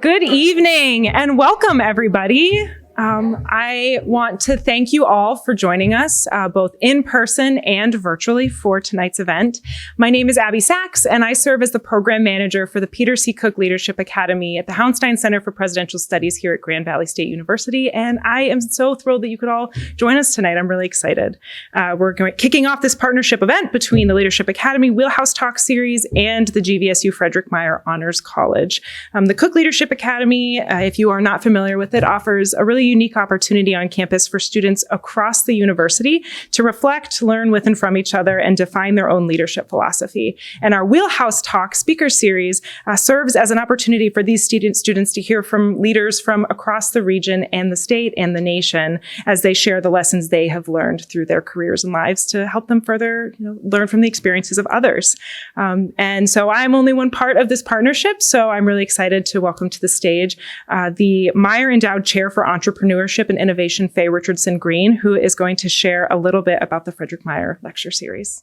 Good evening and welcome, everybody. I want to thank you all for joining us, both in person and virtually, for tonight's event. My name is Abby Sachs, and I serve as the program manager for the Peter C. Cook Leadership Academy at the Hounstein Center for Presidential Studies here at Grand Valley State University. And I am so thrilled that you could all join us tonight. I'm really excited. We're kicking off this partnership event between the Leadership Academy Wheelhouse Talk Series and the GVSU Frederik Meijer Honors College. The Cook Leadership Academy, if you are not familiar with it, offers a really unique opportunity on campus for students across the university to reflect, learn with and from each other, and define their own leadership philosophy. And our Wheelhouse Talk speaker series serves as an opportunity for these students to hear from leaders from across the region and the state and the nation as they share the lessons they have learned through their careers and lives to help them further learn from the experiences of others. And so I'm only one part of this partnership, so I'm really excited to welcome to the stage the Meijer Endowed Chair for Entrepreneurship and Innovation, Faye Richardson Green, who is going to share a little bit about the Frederik Meijer Lecture Series.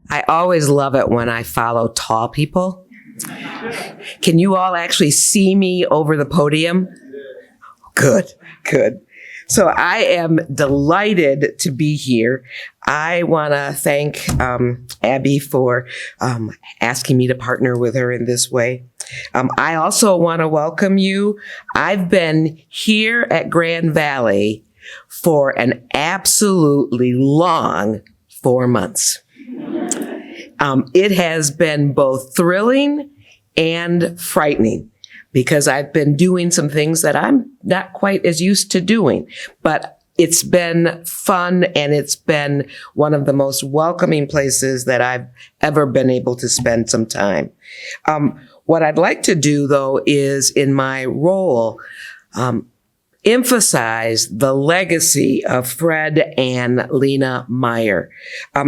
I always love it when I follow tall people. Can you all actually see me over the podium? Good. So I am delighted to be here. I want to thank Abby for asking me to partner with her in this way. I also want to welcome you. I've been here at Grand Valley for an absolutely long 4 months. It has been both thrilling and frightening, because I've been doing some things that I'm not quite as used to doing. But it's been fun, and it's been one of the most welcoming places that I've ever been able to spend some time. What I'd like to do, though, is in my role, emphasize the legacy of Fred and Lena Meijer.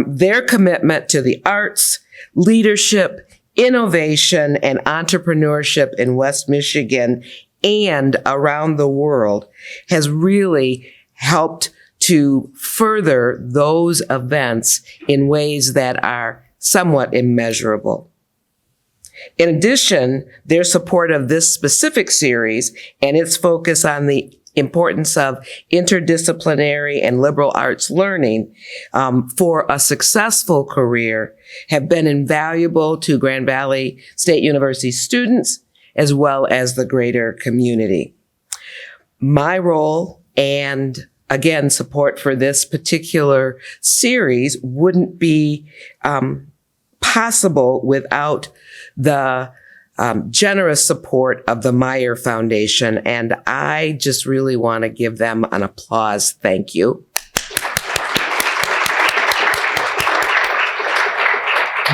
Their commitment to the arts, leadership, innovation, and entrepreneurship in West Michigan and around the world has really helped to further those events in ways that are somewhat immeasurable. In addition, their support of this specific series and its focus on the importance of interdisciplinary and liberal arts learning for a successful career have been invaluable to Grand Valley State University students as well as the greater community. My role and, again, support for this particular series wouldn't be possible without the generous support of the Meijer Foundation, and I just really want to give them an applause. Thank you.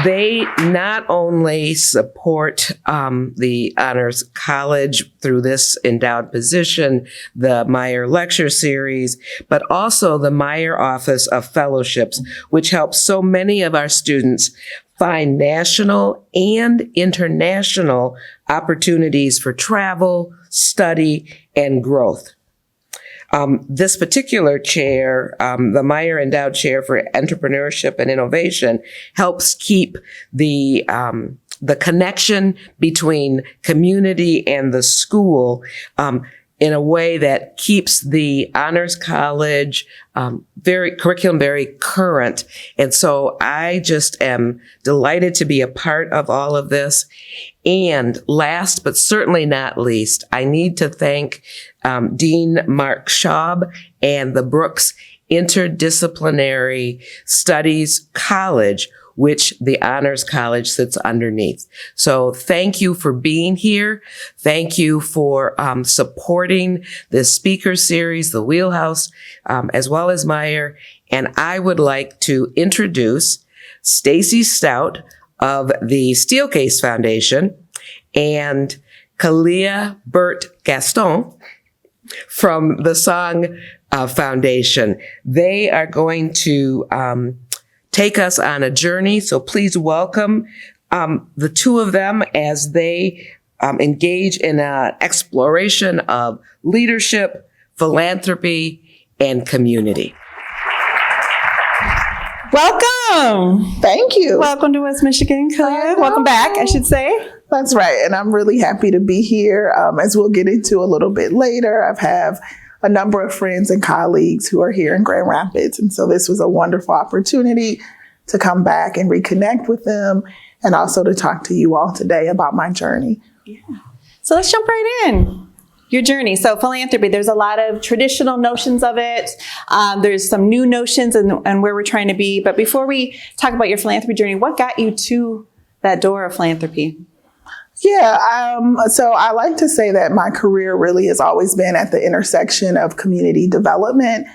They not only support the Honors College through this endowed position, the Meijer Lecture Series, but also the Meijer Office of Fellowships, which helps so many of our students find national and international opportunities for travel, study, and growth. This particular chair, the Meijer Endowed Chair for Entrepreneurship and Innovation, helps keep the connection between community and the school in a way that keeps the Honors College curriculum very current. And so I just am delighted to be a part of all of this. And last but certainly not least, I need to thank Dean Mark Schaub and the Brooks Interdisciplinary Studies College, which the Honors College sits underneath. So thank you for being here. Thank you for supporting this speaker series, the Wheelhouse, as well as Meijer. And I would like to introduce Stacy Stout of the Steelcase Foundation and Khalilah Burt Gaston from the Song Foundation. They are going to take us on a journey. So please welcome the two of them as they engage in an exploration of leadership, philanthropy, and community. Welcome. Thank you. Welcome to West Michigan, Khalilah. Welcome back, I should say. That's right. And I'm really happy to be here. As we'll get into a little bit later, I have a number of friends and colleagues who are here in Grand Rapids. And so this was a wonderful opportunity to come back and reconnect with them and also to talk to you all today about my journey. Yeah. So let's jump right in. Your journey. So philanthropy, there's a lot of traditional notions of it. There's some new notions and where we're trying to be. But before we talk about your philanthropy journey, what got you to that door of philanthropy? Yeah, so I like to say that my career really has always been at the intersection of community development,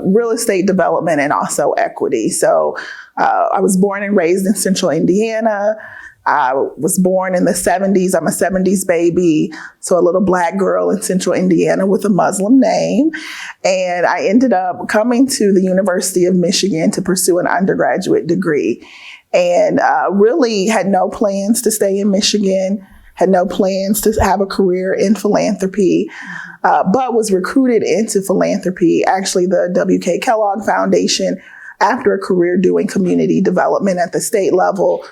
real estate development, and also equity. So I was born and raised in Central Indiana. I was born in the 70s. I'm a 70s baby, so a little Black girl in Central Indiana with a Muslim name. And I ended up coming to the University of Michigan to pursue an undergraduate degree. And really had no plans to stay in Michigan, had no plans to have a career in philanthropy, but was recruited into philanthropy, actually the W.K. Kellogg Foundation, after a career doing community development at the state level,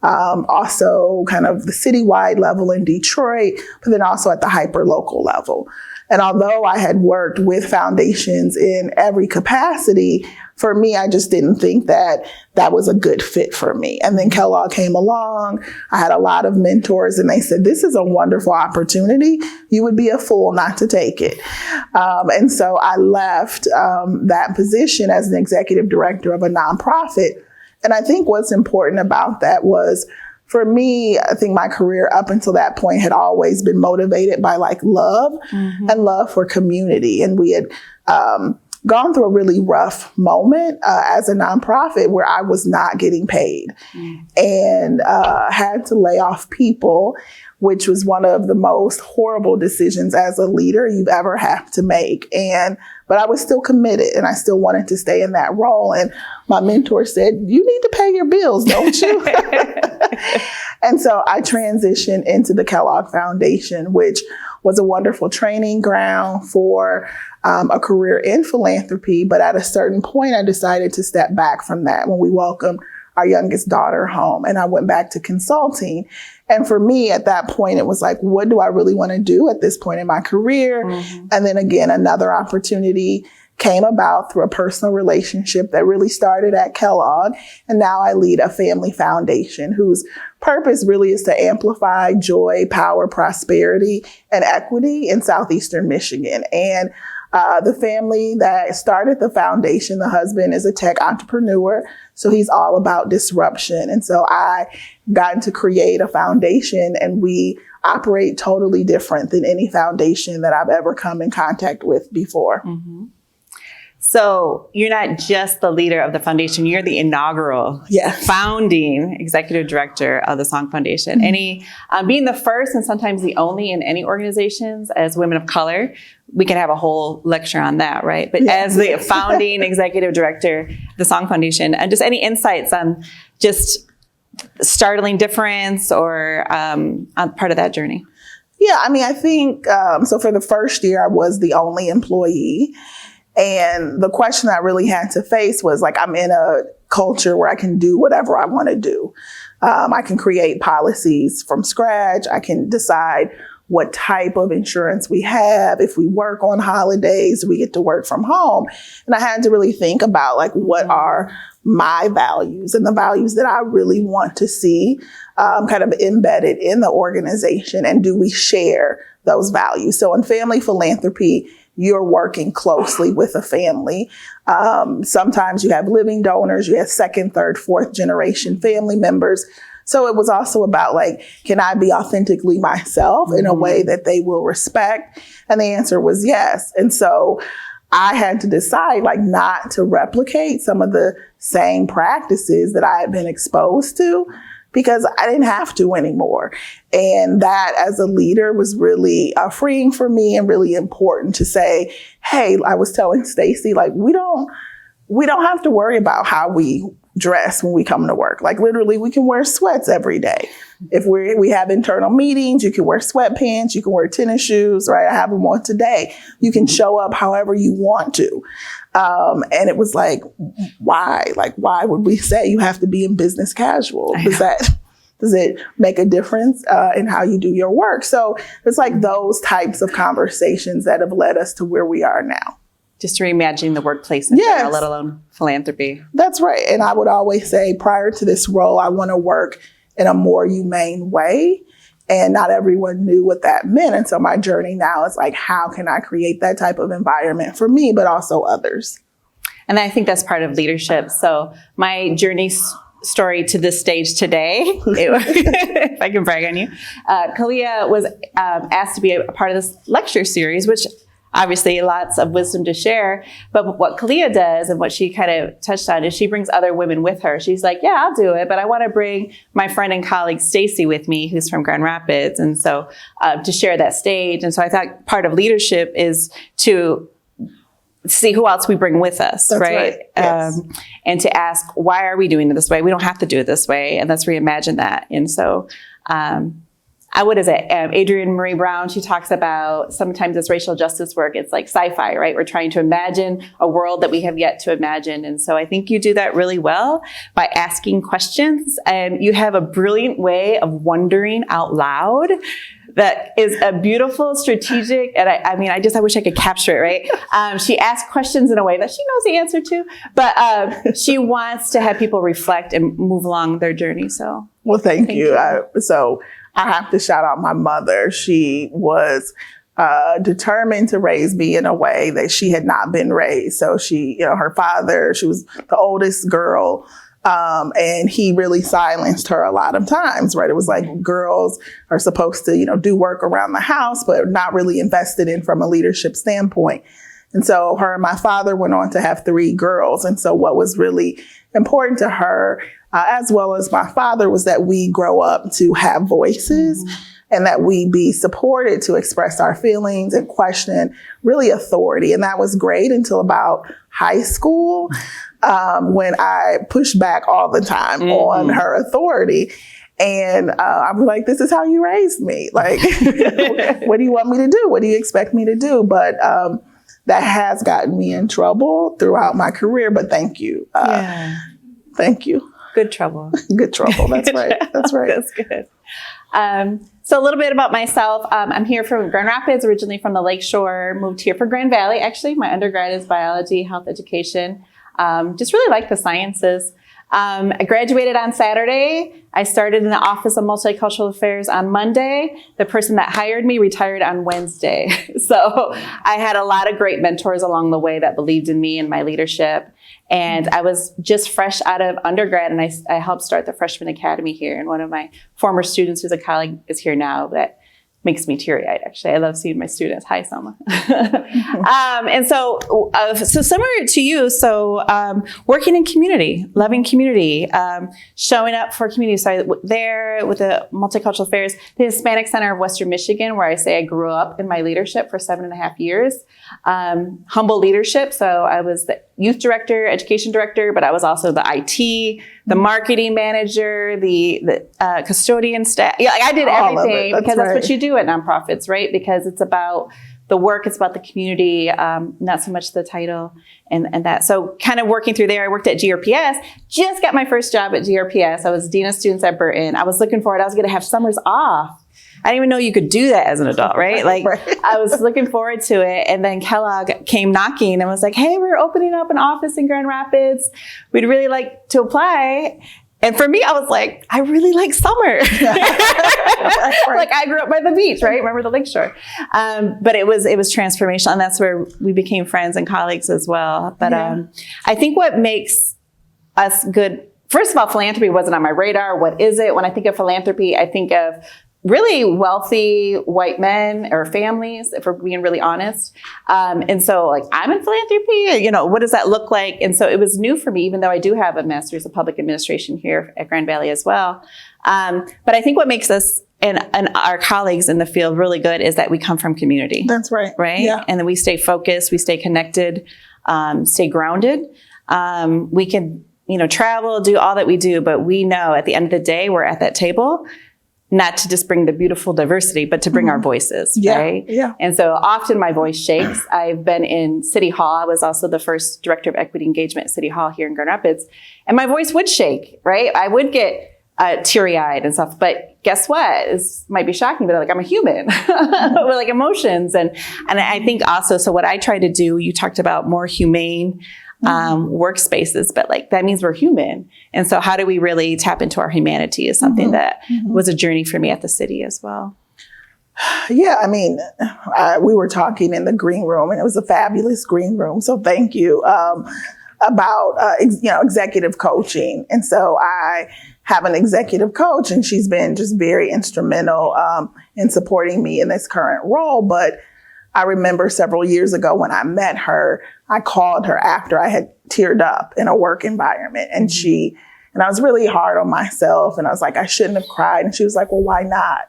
also kind of the citywide level in Detroit, but then also at the hyper-local level. And although I had worked with foundations in every capacity, for me, I just didn't think that that was a good fit for me. And then Kellogg came along. I had a lot of mentors and they said, this is a wonderful opportunity. You would be a fool not to take it. And so I left that position as an executive director of a nonprofit. And I think what's important about that was, for me, I think my career up until that point had always been motivated by like love and love for community. And we had gone through a really rough moment as a nonprofit where I was not getting paid and had to lay off people, which was one of the most horrible decisions as a leader you've ever have to make. But I was still committed and I still wanted to stay in that role. And my mentor said, you need to pay your bills, don't you? And so I transitioned into the Kellogg Foundation, which was a wonderful training ground for a career in philanthropy. But at a certain point, I decided to step back from that when we welcomed our youngest daughter home. And I went back to consulting. And for me at that point, it was like, what do I really want to do at this point in my career? And then again, another opportunity came about through a personal relationship that really started at Kellogg. And now I lead a family foundation whose purpose really is to amplify joy, power, prosperity, and equity in Southeastern Michigan. And the family that started the foundation, the husband is a tech entrepreneur, so he's all about disruption. And so I got to create a foundation, and we operate totally different than any foundation that I've ever come in contact with before. So you're not just the leader of the foundation, you're the inaugural founding executive director of the Song Foundation. Being the first and sometimes the only in any organizations as women of color, we can have a whole lecture on that, right? But as the founding executive director of the Song Foundation, and just any insights on just startling difference or on part of that journey? Yeah, I mean, I think, so for the first year, I was the only employee. And the question I really had to face was like, I'm in a culture where I can do whatever I want to do. I can create policies from scratch. I can decide what type of insurance we have. If we work on holidays, we get to work from home. And I had to really think about like, what are my values and the values that I really want to see kind of embedded in the organization, and do we share those values? So in family philanthropy, you're working closely with a family. Sometimes you have living donors, you have second, third, fourth generation family members. So it was also about like, can I be authentically myself in a way that they will respect? And the answer was yes. And so I had to decide like not to replicate some of the same practices that I had been exposed to, because I didn't have to anymore. And that as a leader was really freeing for me and really important to say, hey, I was telling Stacy, like, we don't have to worry about how we dress when we come to work. Like literally we can wear sweats every day. If we have internal meetings, you can wear sweatpants, you can wear tennis shoes, right? I have them on today. You can show up however you want to. And it was like, why? Like, why would we say you have to be in business casual? Because Does it make a difference in how you do your work? So it's like those types of conversations that have led us to where we are now. Just reimagining the workplace in general, let alone philanthropy. That's right. And I would always say prior to this role, I want to work in a more humane way. And not everyone knew what that meant. And so my journey now is like, how can I create that type of environment for me, but also others? And I think that's part of leadership. So my journey story to this stage today, if I can brag on you, Khalilah was asked to be a part of this lecture series, which obviously lots of wisdom to share. But what Khalilah does and what she kind of touched on is she brings other women with her. She's like, yeah, I'll do it, but I want to bring my friend and colleague Stacy with me, who's from Grand Rapids. And so to share that stage. And so I thought part of leadership is to see who else we bring with us, That's right? Yes. And to ask, why are we doing it this way? We don't have to do it this way. And let's reimagine that. And so what is it? Adrienne Marie Brown, she talks about sometimes it's racial justice work. It's like sci-fi, right? We're trying to imagine a world that we have yet to imagine. And so I think you do that really well by asking questions. And you have a brilliant way of wondering out loud that is a beautiful, strategic, and I wish I could capture it, right? She asks questions in a way that she knows the answer to, but she wants to have people reflect and move along their journey. So, well, thank you. I have to shout out my mother. She was determined to raise me in a way that she had not been raised. So she, her father, she was the oldest girl. And he really silenced her a lot of times, right? It was like girls are supposed to, do work around the house, but not really invested in from a leadership standpoint. And so her and my father went on to have 3 girls. And so what was really important to her, as well as my father, was that we grow up to have voices and that we be supported to express our feelings and question really authority. And that was great until about high school. When I pushed back all the time on her authority. And I'm like, this is how you raised me. Like, what do you want me to do? What do you expect me to do? But that has gotten me in trouble throughout my career. But thank you. Thank you. Good trouble. Good trouble. That's right. That's right. That's good. So a little bit about myself. I'm here from Grand Rapids, originally from the Lakeshore, moved here for Grand Valley. Actually, my undergrad is biology, health education. Just really like the sciences. I graduated on Saturday. I started in the Office of Multicultural Affairs on Monday. The person that hired me retired on Wednesday. So I had a lot of great mentors along the way that believed in me and my leadership. And I was just fresh out of undergrad, and I helped start the Freshman Academy here. And one of my former students, who's a colleague, is here now. That makes me teary-eyed, actually. I love seeing my students. Hi, Selma. And so similar to you, working in community, loving community, showing up for community. So there with the Multicultural Affairs, the Hispanic Center of Western Michigan, where I say I grew up in my leadership for 7.5 years. Humble leadership. So I was the youth director, education director, but I was also the IT, the marketing manager, the custodian staff. Yeah, I did everything because that's what you do at nonprofits, right? Because it's about the work, it's about the community, not so much the title and that. So kind of working through there, I worked at GRPS, just got my first job at GRPS. I was Dean of Students at Burton. I was looking forward, I was going to have summers off. I didn't even know you could do that as an adult, right? Like I was looking forward to it. And then Kellogg came knocking and was like, hey, we're opening up an office in Grand Rapids. We'd really like to apply. And for me, I was like, I really like summer. Like I grew up by the beach, right? Remember the lakeshore. But it was transformational. And that's where we became friends and colleagues as well. But I think what makes us good, first of all, philanthropy wasn't on my radar. What is it? When I think of philanthropy, I think of really wealthy white men or families, if we're being really honest. And so like, I'm in philanthropy, what does that look like? And so it was new for me, even though I do have a master's of public administration here at Grand Valley as well. But I think what makes us and our colleagues in the field really good is that we come from community. That's right. Right? Yeah. And then we stay focused, we stay connected, stay grounded. We can, travel, do all that we do, but we know at the end of the day, we're at that table not to just bring the beautiful diversity, but to bring our voices, right? Yeah. And so often my voice shakes. I've been in City Hall. I was also the first director of equity engagement at City Hall here in Grand Rapids. And my voice would shake, right? I would get teary-eyed and stuff. But guess what? This might be shocking, but like I'm a human with like emotions. And I think also, so what I try to do, you talked about more humane workspaces, but like that means we're human. And so how do we really tap into our humanity is something that was a journey for me at the city as well. Yeah, I mean, we were talking in the green room, and it was a fabulous green room. So thank you, about executive coaching. And so I have an executive coach, and she's been just very instrumental in supporting me in this current role. But I remember several years ago when I met her, I called her after I had teared up in a work environment, and I was really hard on myself, and I was like, I shouldn't have cried. And she was like, well, why not?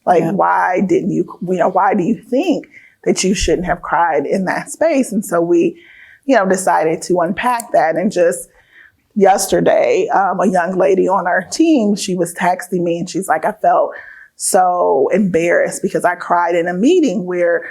Like, why didn't you, why do you think that you shouldn't have cried in that space? And so we, decided to unpack that. And just yesterday, a young lady on our team, she was texting me, and she's like, I felt so embarrassed because I cried in a meeting where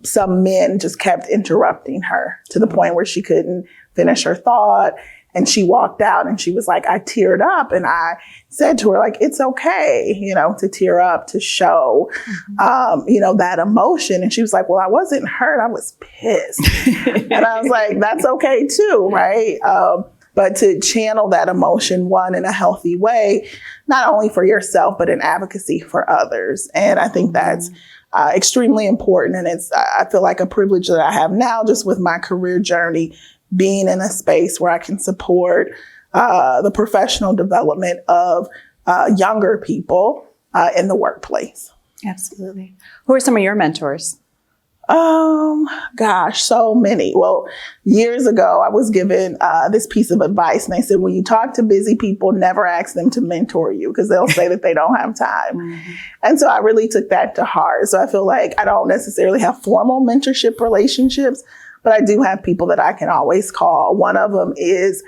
some men just kept interrupting her to the point where she couldn't finish her thought. And she walked out, and she was like, I teared up. And I said to her, like, it's okay, to tear up, to show, that emotion. And she was like, well, I wasn't hurt. I was pissed. And I was like, that's okay too, right? But to channel that emotion, one, in a healthy way, not only for yourself, but in advocacy for others. And I think that's extremely important. And I feel like a privilege that I have now, just with my career journey, being in a space where I can support the professional development of younger people in the workplace. Absolutely. Who are some of your mentors? Gosh, so many. Well, years ago, I was given this piece of advice, and they said, when you talk to busy people, never ask them to mentor you, because they'll say that they don't have time. And so I really took that to heart. So I feel like I don't necessarily have formal mentorship relationships, but I do have people that I can always call. One of them is,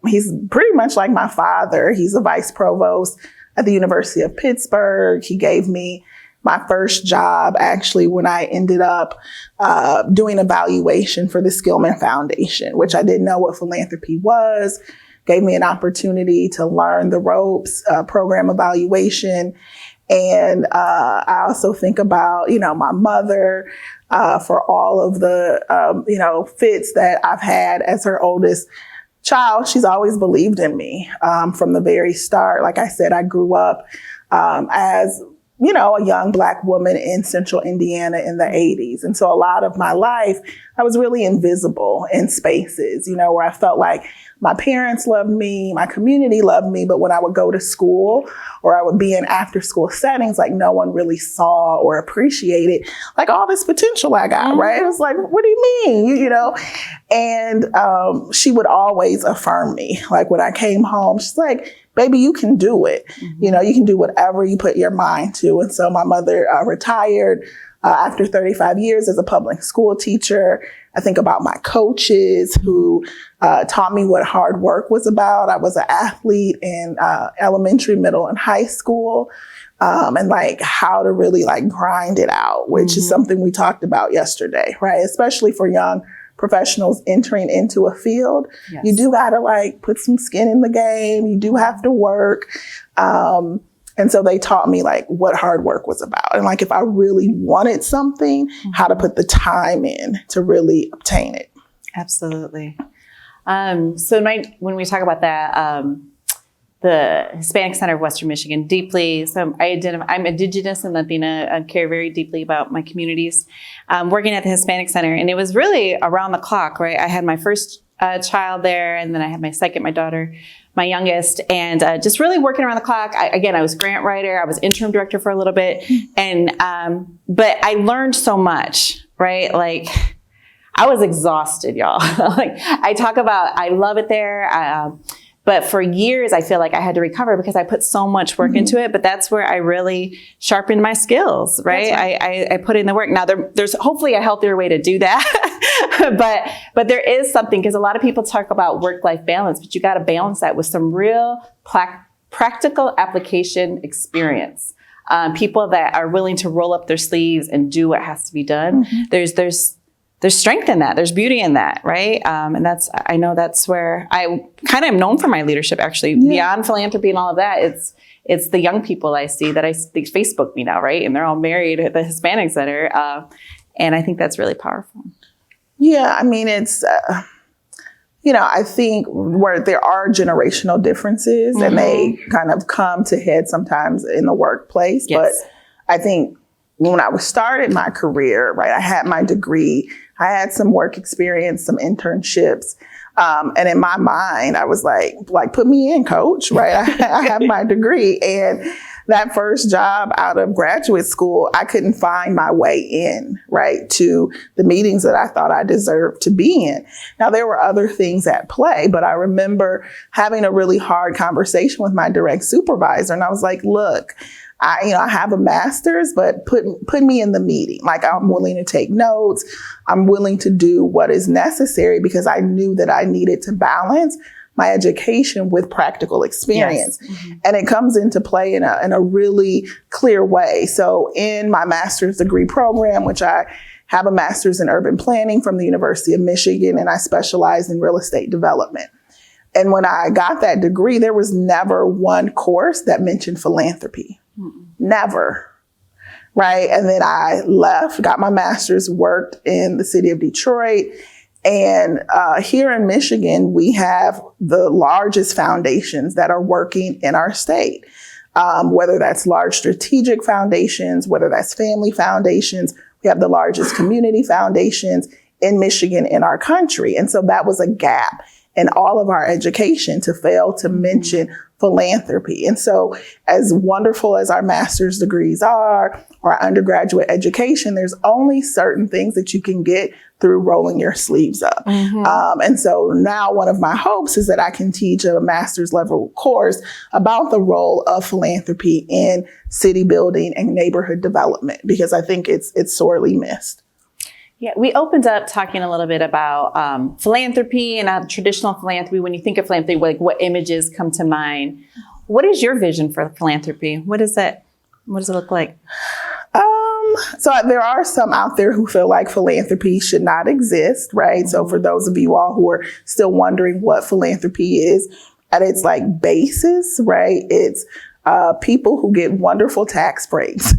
he's pretty much like my father. He's a vice provost at the University of Pittsburgh. He gave me my first job, actually, when I ended up doing evaluation for the Steelcase Foundation, which I didn't know what philanthropy was. Gave me an opportunity to learn the ropes, program evaluation. And I also think about, my mother, for all of the, fits that I've had as her oldest child. She's always believed in me from the very start. Like I said, I grew up as, a young Black woman in central Indiana in the 80s. And so a lot of my life, I was really invisible in spaces, where I felt like my parents loved me, my community loved me, but when I would go to school or I would be in after school settings, like no one really saw or appreciated like all this potential I got, right? It was like, what do you mean? And she would always affirm me. Like when I came home, she's like, baby, you can do it. You can do whatever you put your mind to. And so my mother retired after 35 years as a public school teacher. I think about my coaches who taught me what hard work was about. I was an athlete in elementary, middle, and high school, and like how to really like grind it out, which is something we talked about yesterday, right? Especially for young professionals entering into a field. Yes. You do gotta like put some skin in the game. You do have to work. And so they taught me like what hard work was about. And like if I really wanted something, how to put the time in to really obtain it. Absolutely. So when we talk about that, the Hispanic Center of Western Michigan, deeply, so I'm Indigenous and Latina. I care very deeply about my communities. Working at the Hispanic Center, and it was really around the clock, right? I had my first child there, and then I had my second, my daughter, my youngest, and just really working around the clock. I was grant writer. I was interim director for a little bit, and but I learned so much, right? Like I was exhausted, y'all. Like I talk about, I love it there. But for years, I feel like I had to recover because I put so much work into it. But that's where I really sharpened my skills, right? I put in the work. Now, there's hopefully a healthier way to do that. but there is something, because a lot of people talk about work-life balance, but you got to balance that with some real practical application experience. People that are willing to roll up their sleeves and do what has to be done. there's strength in that. There's beauty in that, right? And I know that's where I kind of am known for my leadership, actually. Beyond philanthropy and all of that, it's the young people I see that they Facebook me now, right? And they're all married at the Hispanic Center. And I think that's really powerful. Yeah, I mean, it's, I think where there are generational differences and they kind of come to head sometimes in the workplace. Yes. But I think when I started my career, right, I had my degree, I had some work experience, some internships. And in my mind, I was like, put me in, coach, right? I have my degree. And that first job out of graduate school, I couldn't find my way in, right, to the meetings that I thought I deserved to be in. Now, there were other things at play, but I remember having a really hard conversation with my direct supervisor. And I was like, look, I have a master's, but put me in the meeting. Like, I'm willing to take notes. I'm willing to do what is necessary because I knew that I needed to balance my education with practical experience. Yes. Mm-hmm. And it comes into play in a really clear way. So in my master's degree program, which I have a master's in urban planning from the University of Michigan, and I specialize in real estate development. And when I got that degree, there was never one course that mentioned philanthropy. Mm-mm. Never. Right. And then I left, got my master's, worked in the city of Detroit. And here in Michigan, we have the largest foundations that are working in our state, whether that's large strategic foundations, whether that's family foundations. We have the largest community foundations in Michigan in our country. And so that was a gap in all of our education to fail to mention philanthropy. And so as wonderful as our master's degrees are, or our undergraduate education, there's only certain things that you can get through rolling your sleeves up. Mm-hmm. And so now one of my hopes is that I can teach a master's level course about the role of philanthropy in city building and neighborhood development, because I think it's sorely missed. Yeah, we opened up talking a little bit about philanthropy and traditional philanthropy. When you think of philanthropy, like what images come to mind? What is your vision for philanthropy? What does it look like? So there are some out there who feel like philanthropy should not exist, right? Mm-hmm. So for those of you all who are still wondering what philanthropy is, at its like basis, right? It's people who get wonderful tax breaks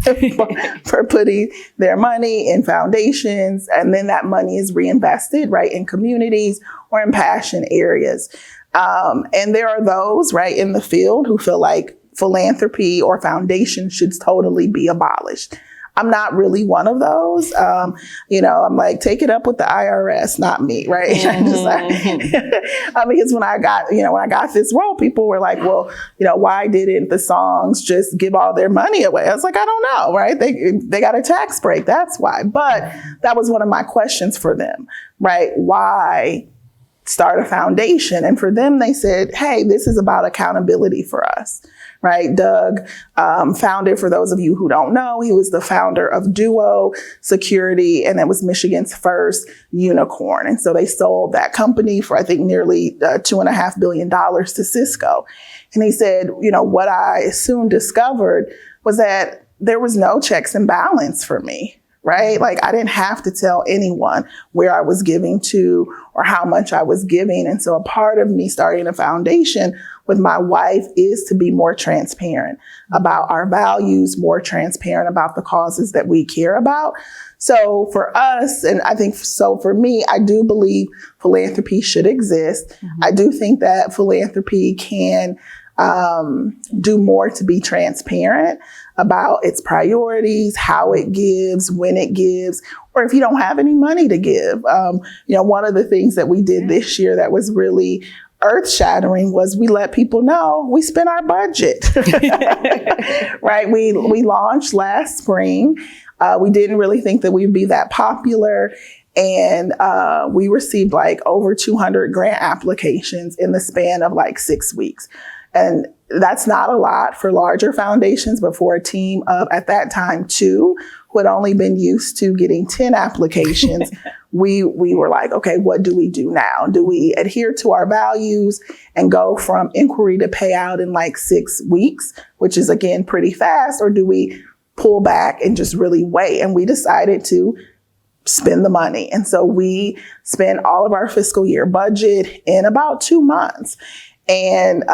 for putting their money in foundations, and then that money is reinvested, right, in communities or in passion areas. And there are those, right, in the field who feel like philanthropy or foundation should totally be abolished. I'm not really one of those. I'm like, take it up with the IRS, not me, right? Mm-hmm. Because when I got this role, people were like, well, why didn't the songs just give all their money away? I was like, I don't know, right? They got a tax break, that's why. But that was one of my questions for them, right? Why start a foundation? And for them, they said, hey, this is about accountability for us. Right. Doug founded, for those of you who don't know, he was the founder of Duo Security, and it was Michigan's first unicorn. And so they sold that company for, I think, nearly $2.5 billion to Cisco. And he said, what I soon discovered was that there was no checks and balance for me. Right? Like, I didn't have to tell anyone where I was giving to or how much I was giving. And so a part of me starting a foundation with my wife is to be more transparent about our values, more transparent about the causes that we care about. So for us, and I think so for me, I do believe philanthropy should exist. Mm-hmm. I do think that philanthropy can do more to be transparent about its priorities, how it gives, when it gives, or if you don't have any money to give. One of the things that we did this year that was really earth-shattering was we let people know we spent our budget. Right? We launched last spring. We didn't really think that we'd be that popular. And we received like over 200 grant applications in the span of like 6 weeks. And that's not a lot for larger foundations, but for a team of, at that time, 2 who had only been used to getting 10 applications, we were like, okay, what do we do now? Do we adhere to our values and go from inquiry to payout in like 6 weeks, which is, again, pretty fast, or do we pull back and just really wait? And we decided to spend the money. And so we spend all of our fiscal year budget in about 2 months. And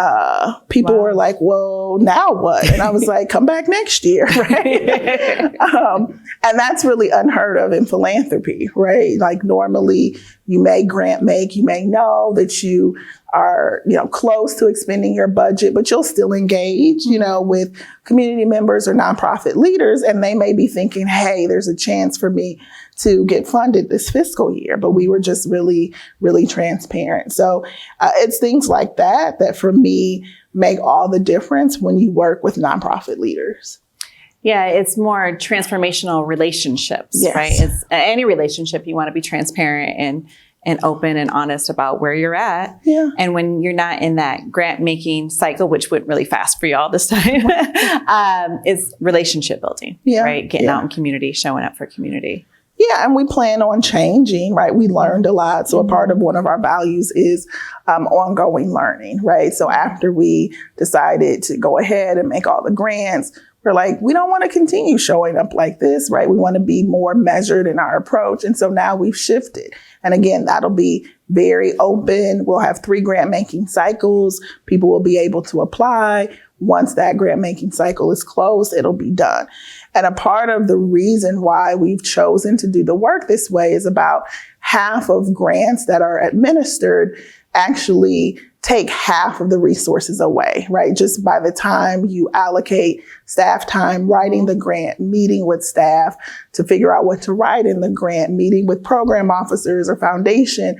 people were like, well, now what? And I was like, come back next year, right? And that's really unheard of in philanthropy, right? Like normally you may grant make, you may know that you are, close to expending your budget, but you'll still engage, with community members or nonprofit leaders. And they may be thinking, hey, there's a chance for me to get funded this fiscal year, but we were just really, really transparent. So it's things like that for me make all the difference when you work with nonprofit leaders. Yeah, it's more transformational relationships, right? It's any relationship you want to be transparent and open and honest about where you're at. Yeah. And when you're not in that grant making cycle, which went really fast for y'all this time, is relationship building, right? Getting out in community, showing up for community. Yeah, and we plan on changing, right? We learned a lot. So a part of one of our values is ongoing learning, right? So after we decided to go ahead and make all the grants, we're like, we don't want to continue showing up like this, right? We want to be more measured in our approach. And so now we've shifted. And again, that'll be very open. We'll have 3 grant making cycles. People will be able to apply. Once that grant making cycle is closed, it'll be done. And a part of the reason why we've chosen to do the work this way is about half of grants that are administered actually take half of the resources away, right? Just by the time you allocate staff time writing the grant, meeting with staff to figure out what to write in the grant, meeting with program officers or foundation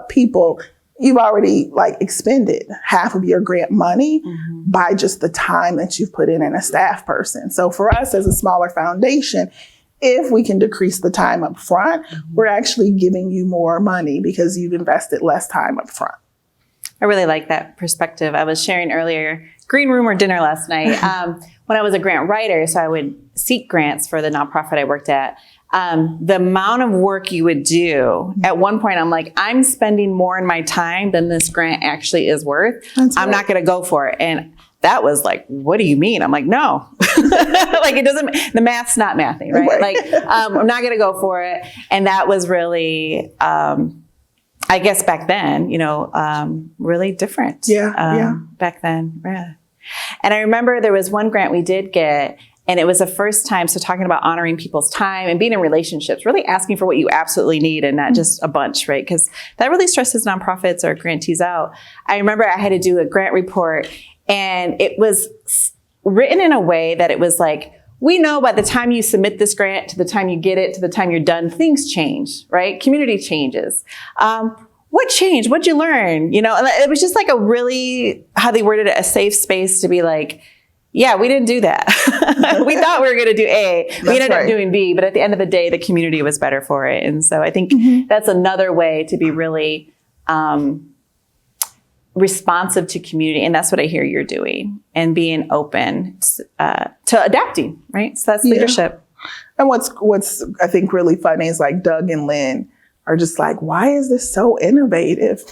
people, you've already expended half of your grant money by just the time that you've put in a staff person. So for us as a smaller foundation, if we can decrease the time up front, we're actually giving you more money because you've invested less time up front. I really like that perspective. I was sharing earlier, green room or dinner last night, when I was a grant writer, so I would seek grants for the nonprofit I worked at. The amount of work you would do, at one point I'm like, I'm spending more in my time than this grant actually is worth. I'm not going to go for it. And that was like, what do you mean? I'm like, no, it doesn't, the math's not mathing, right? I'm not going to go for it. And that was really, I guess back then, really different. Back then. Yeah. And I remember there was one grant we did get, and it was the first time. So talking about honoring people's time and being in relationships, really asking for what you absolutely need and not just a bunch, right? Because that really stresses nonprofits or grantees out. I remember I had to do a grant report, and it was written in a way that it was like, we know by the time you submit this grant to the time you get it, to the time you're done, things change, right? Community changes. What changed? What'd you learn? It was just like a really, how they worded it, a safe space to be like, yeah, we didn't do that. We thought we were going to do A. We ended up doing B, but at the end of the day, the community was better for it. And so I think that's another way to be really responsive to community. And that's what I hear you're doing, and being open to adapting, right? So that's leadership. And what's I think really funny is Doug and Lynn are just like, why is this so innovative?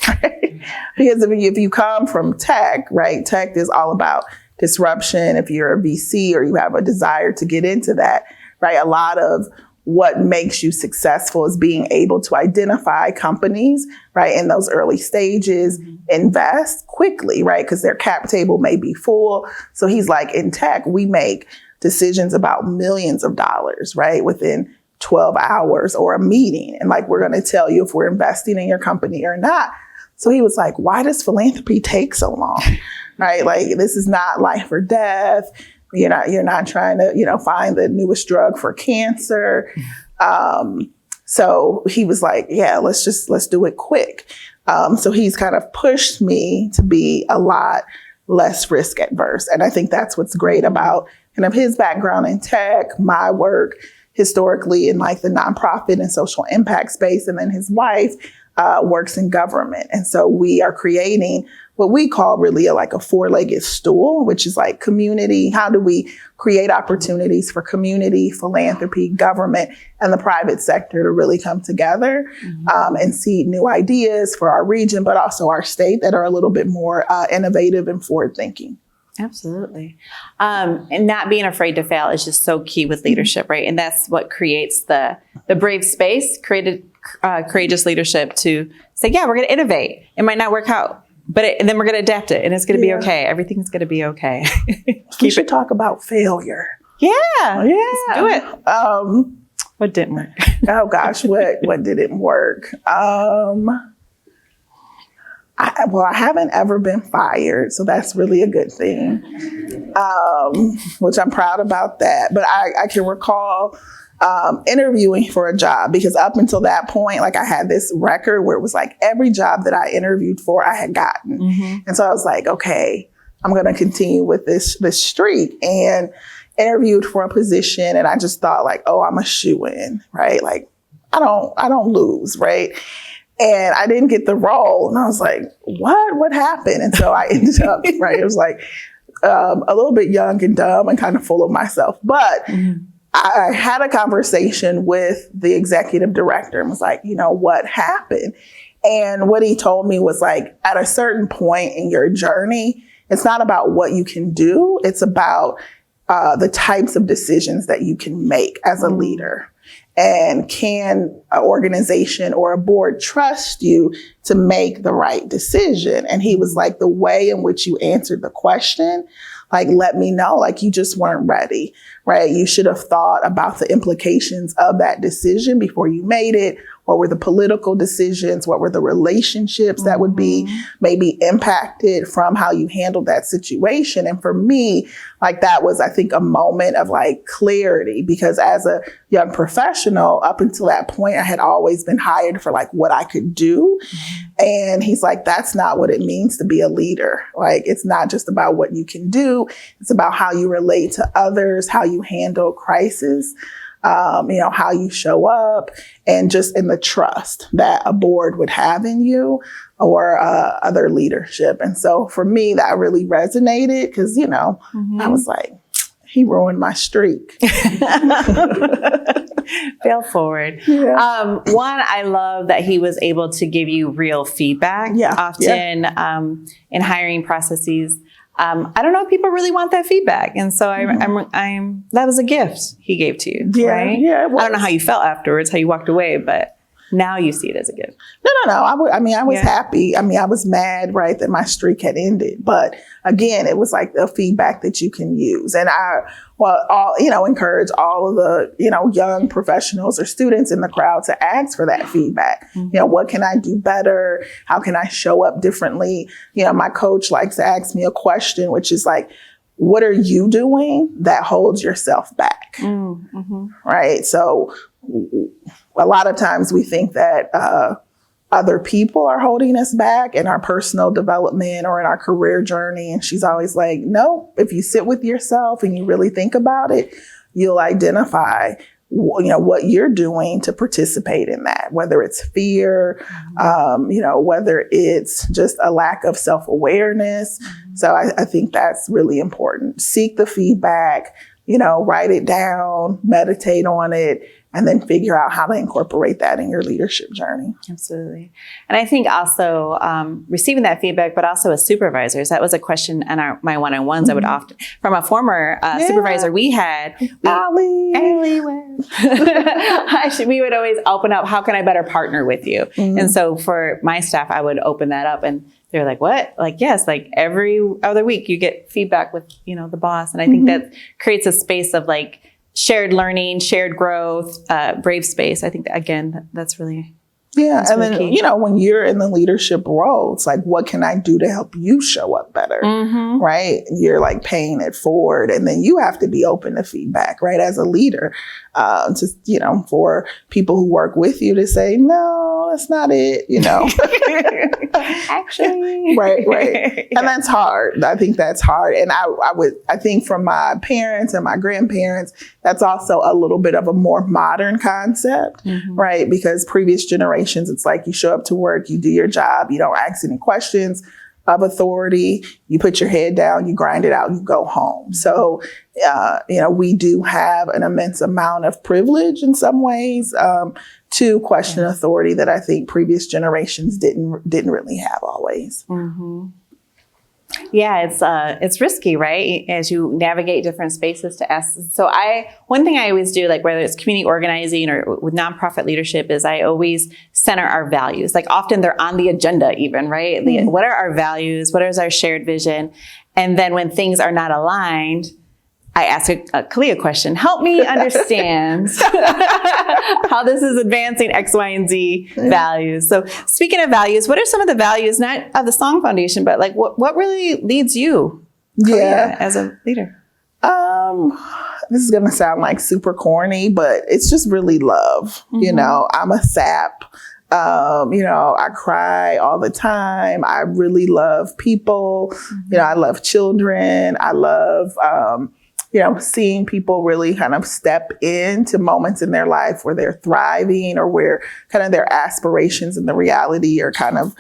Because if you come from tech, right? Tech is all about disruption. If you're a VC or you have a desire to get into that, right? A lot of what makes you successful is being able to identify companies, right? In those early stages, invest quickly, right? Because their cap table may be full. So he's like, in tech, we make decisions about millions of dollars, right? Within 12 hours or a meeting. And we're going to tell you if we're investing in your company or not. So he was like, why does philanthropy take so long? Right? This is not life or death. You're not trying to, find the newest drug for cancer. So he was like, yeah, let's do it quick. So he's kind of pushed me to be a lot less risk adverse. And I think that's what's great about kind of his background in tech, my work historically in the nonprofit and social impact space. And then his wife works in government. And so we are creating what we call really a four-legged stool, which is community. How do we create opportunities for community, philanthropy, government, and the private sector to really come together and seed new ideas for our region, but also our state that are a little bit more innovative and forward-thinking? Absolutely. And not being afraid to fail is just so key with leadership, right? And that's what creates the brave space, courageous leadership to say, yeah, we're going to innovate. It might not work out, but and then we're going to adapt it, and it's going to be okay. Everything's going to be okay. We should talk about failure. Yeah. Let's do it. What didn't work? Oh gosh, what didn't work? I haven't ever been fired, so that's really a good thing, which I'm proud about that. But I can recall interviewing for a job, because up until that point, like, I had this record where it was like every job that I interviewed for, I had gotten. And so I was like, okay, I'm going to continue with this streak, and interviewed for a position. And I just thought, like, oh, I'm a shoo-in, right? Like, I don't lose, right? And I didn't get the role. And I was like, what happened? And so I ended up, right, it was like a little bit young and dumb and kind of full of myself. But I had a conversation with the executive director and was like, what happened? And what he told me was, like, at a certain point in your journey, it's not about what you can do. It's about the types of decisions that you can make as a leader. And can an organization or a board trust you to make the right decision? And he was like, the way in which you answered the question, like, let me know, like, you just weren't ready, right? You should have thought about the implications of that decision before you made it. What were the political decisions? What were the relationships that would be maybe impacted from how you handled that situation? And for me, like, that was, I think, a moment of, like, clarity, because as a young professional, up until that point, I had always been hired for, like, what I could do. And he's like, that's not what it means to be a leader. Like, it's not just about what you can do. It's about how you relate to others, how you handle crisis. How you show up, and just in the trust that a board would have in you or other leadership. And so for me, that really resonated, because, I was like, he ruined my streak. Fail forward. Yeah. One, I love that he was able to give you real feedback. Often in hiring processes, I don't know if people really want that feedback. And so that was a gift he gave to you, right? Yeah, I don't know how you felt afterwards, how you walked away, but now you see it as a gift. No. I was happy. I was mad, right, that my streak had ended. But again, it was like the feedback that you can use. And encourage all of the, young professionals or students in the crowd to ask for that feedback. What can I do better? How can I show up differently? My coach likes to ask me a question, which is like, what are you doing that holds yourself back? Right? So a lot of times we think that other people are holding us back in our personal development or in our career journey. And she's always like, no, if you sit with yourself and you really think about it, you'll identify, what you're doing to participate in that, whether it's fear, whether it's just a lack of self-awareness. So I think that's really important. Seek the feedback, write it down, meditate on it, and then figure out how to incorporate that in your leadership journey. Absolutely. And I think also receiving that feedback, but also as supervisors, that was a question in my one-on-ones I would often, from a former supervisor we had. we would always open up, how can I better partner with you? And so for my staff, I would open that up, and they're like, what? Like, yes, like every other week you get feedback with, the boss. And I think that creates a space of, like, shared learning, shared growth, brave space. I think that, again, that's really and then key. When you're in the leadership role, it's like, what can I do to help you show up better? Right? You're like paying it forward, and then you have to be open to feedback, right? As a leader, for people who work with you to say, no, that's not it. Actually, right. And that's hard. I think that's hard. And I think from my parents and my grandparents, that's also a little bit of a more modern concept, right? Because previous generations, it's like you show up to work, you do your job, you don't ask any questions of authority, you put your head down, you grind it out, you go home. So, we do have an immense amount of privilege in some ways to question authority that I think previous generations didn't really have always. Yeah, it's risky, right? As you navigate different spaces to ask. So one thing I always do, like whether it's community organizing or with nonprofit leadership, is I always center our values. Like often they're on the agenda even, right? What are our values? What is our shared vision? And then when things are not aligned, I ask a Khalilah question. Help me understand how this is advancing X, Y, and Z values. So speaking of values, what are some of the values, not of the Song Foundation, but like what really leads you Khalilah, as a leader? This is going to sound like super corny, but it's just really love. You know, I'm a sap. I cry all the time. I really love people. You know, I love children. I love, seeing people really kind of step into moments in their life where they're thriving or where kind of their aspirations and the reality are kind of,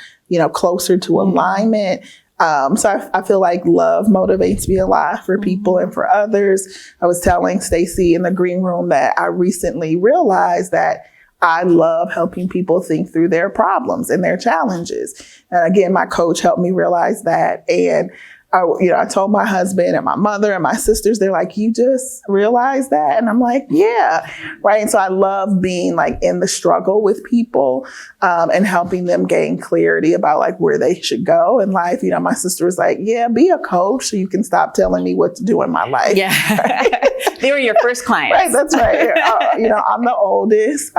closer to alignment. So I feel like love motivates me a lot for people and for others. I was telling Stacy in the green room that I recently realized that I love helping people think through their problems and their challenges. And again, my coach helped me realize that. And I told my husband and my mother and my sisters, they're like, you just realized that? And I'm like, yeah. Right. And so I love being like in the struggle with people and helping them gain clarity about like where they should go in life. My sister was like, yeah, be a coach so you can stop telling me what to do in my life. Yeah. They were your first clients. Right. That's right. I'm the oldest.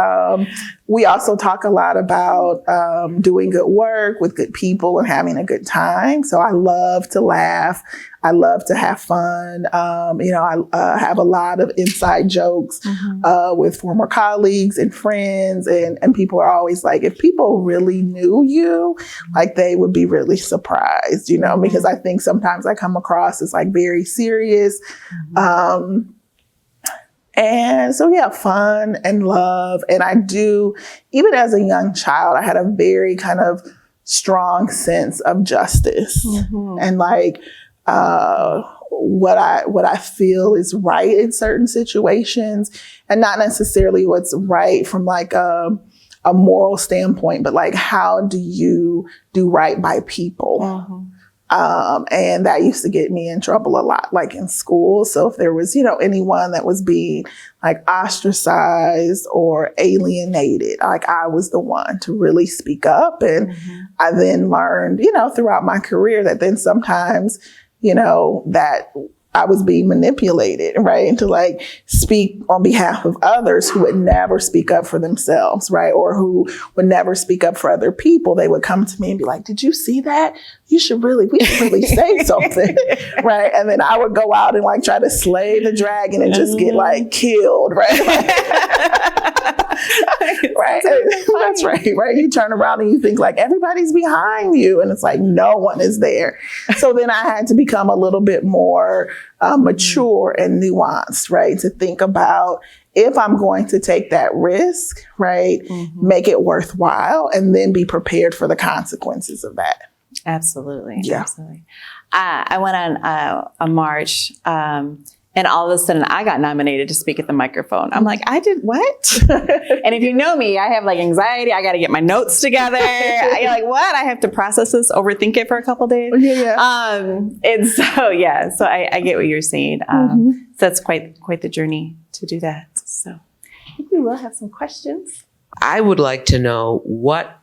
We also talk a lot about doing good work with good people and having a good time. So I love to laugh. I love to have fun. I have a lot of inside jokes with former colleagues and friends. And people are always like, if people really knew you, like they would be really surprised, because I think sometimes I come across as like very serious. And so, yeah, fun and love. And I do, even as a young child, I had a very kind of strong sense of justice and like what I feel is right in certain situations, and not necessarily what's right from like a moral standpoint, but like how do you do right by people? And that used to get me in trouble a lot, like in school. So if there was, anyone that was being like ostracized or alienated, like I was the one to really speak up. And I then learned, throughout my career that then sometimes, that I was being manipulated, right? And to like speak on behalf of others who would never speak up for themselves, right? Or who would never speak up for other people. They would come to me and be like, did you see that? We should really say something, right? And then I would go out and like try to slay the dragon and just get like killed, right? Right. That's right. Right. You turn around and you think like everybody's behind you, and it's like no one is there. So then I had to become a little bit more mature and nuanced, right? To think about if I'm going to take that risk, right, make it worthwhile, and then be prepared for the consequences of that. Absolutely. Yeah. Absolutely. I went on a march, and all of a sudden I got nominated to speak at the microphone. I'm like, I did what? And if you know me, I have like anxiety. I got to get my notes together. You're like, what? I have to process this, overthink it for a couple days. Yeah. And so, yeah, so I get what you're saying. So that's quite the journey to do that. So I think we will have some questions. I would like to know what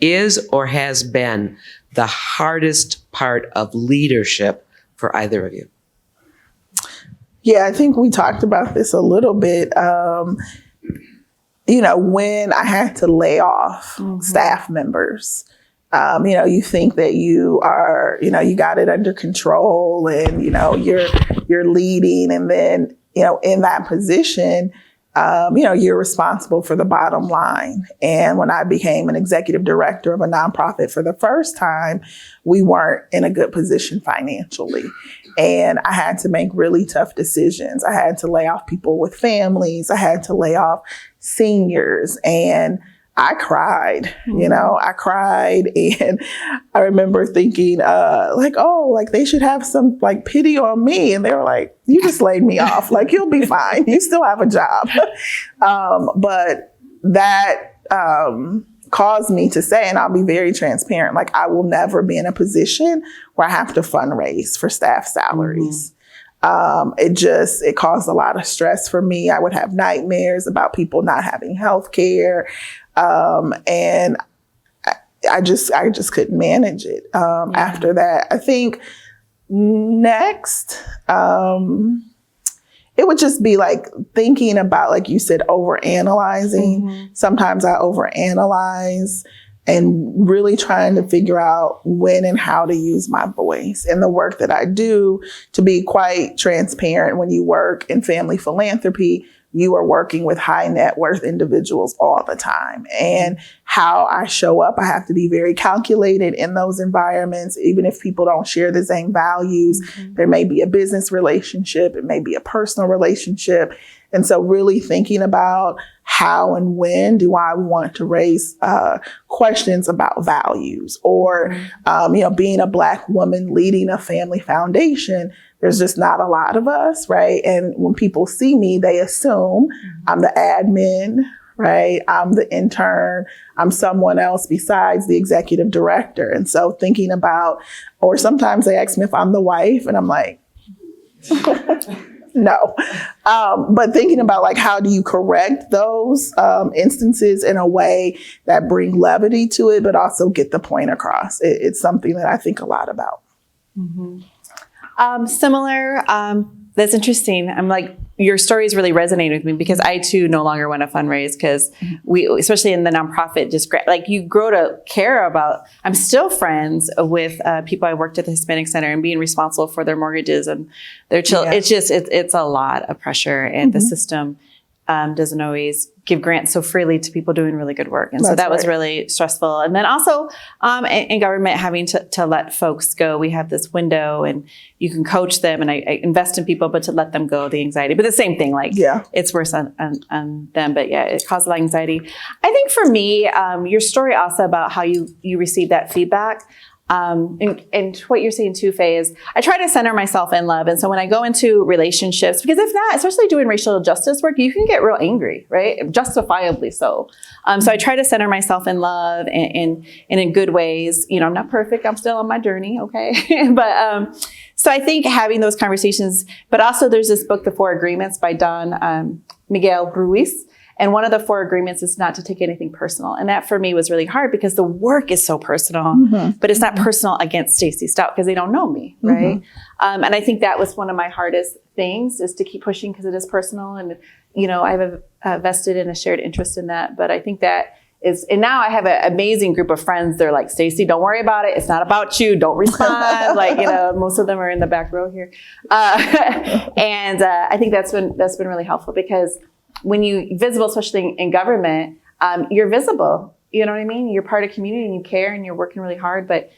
is or has been the hardest part of leadership for either of you. Yeah, I think we talked about this a little bit. When I had to lay off staff members, you think that you are, you got it under control and, you're leading. And then, in that position, you're responsible for the bottom line. And when I became an executive director of a nonprofit for the first time, we weren't in a good position financially. And I had to make really tough decisions. I had to lay off people with families. I had to lay off seniors. And I cried, I cried. And I remember thinking, they should have some like pity on me. And they were like, you just laid me off. Like, you'll be fine. You still have a job. But that caused me to say, and I'll be very transparent, like I will never be in a position where I have to fundraise for staff salaries. It caused a lot of stress for me. I would have nightmares about people not having health care. And I just couldn't manage it. After that, I think next, it would just be like thinking about, like you said, overanalyzing. Sometimes I overanalyze and really trying to figure out when and how to use my voice. And the work that I do, to be quite transparent, when you work in family philanthropy, you are working with high net worth individuals all the time. And how I show up, I have to be very calculated in those environments. Even if people don't share the same values, there may be a business relationship, it may be a personal relationship. And so really thinking about how and when do I want to raise questions about values, or, being a Black woman leading a family foundation. There's just not a lot of us, right? And when people see me, they assume I'm the admin, right? I'm the intern. I'm someone else besides the executive director. And so thinking about, or sometimes they ask me if I'm the wife, and I'm like, no. But thinking about, like, how do you correct those instances in a way that bring levity to it, but also get the point across? It's something that I think a lot about. Similar. That's interesting. I'm like, your stories really resonate with me, because I too no longer want to fundraise, because we, especially in the nonprofit, just like you grow to care about. I'm still friends with people I worked at the Hispanic Center, and being responsible for their mortgages and their children. It's just, it's a lot of pressure, and the system doesn't always give grants so freely to people doing really good work. And so that was really stressful. And then also in government, having to let folks go. We have this window, and you can coach them, and I invest in people, but to let them go, the anxiety. But the same thing, like it's worse on them. But yeah, it caused a lot of anxiety. I think for me, your story also about how you receive that feedback. And what you're saying too, Faye, is I try to center myself in love. And so when I go into relationships, because if not, especially doing racial justice work, you can get real angry, right? Justifiably so. So I try to center myself in love and in good ways. I'm not perfect. I'm still on my journey. Okay. But, so I think having those conversations, but also there's this book, The 4 Agreements by Don Miguel Ruiz. And one of the 4 agreements is not to take anything personal. And that for me was really hard, because the work is so personal, but it's not personal against Stacy Stout, because they don't know me, right? And I think that was one of my hardest things, is to keep pushing, because it is personal. And, I have a vested and a shared interest in that. But I think that is, and now I have an amazing group of friends. They're like, Stacy, don't worry about it. It's not about you. Don't respond. Most of them are in the back row here. And I think that's been really helpful, because when you're visible, especially in government, you're visible. You know what I mean? You're part of community, and you care, and you're working really hard, but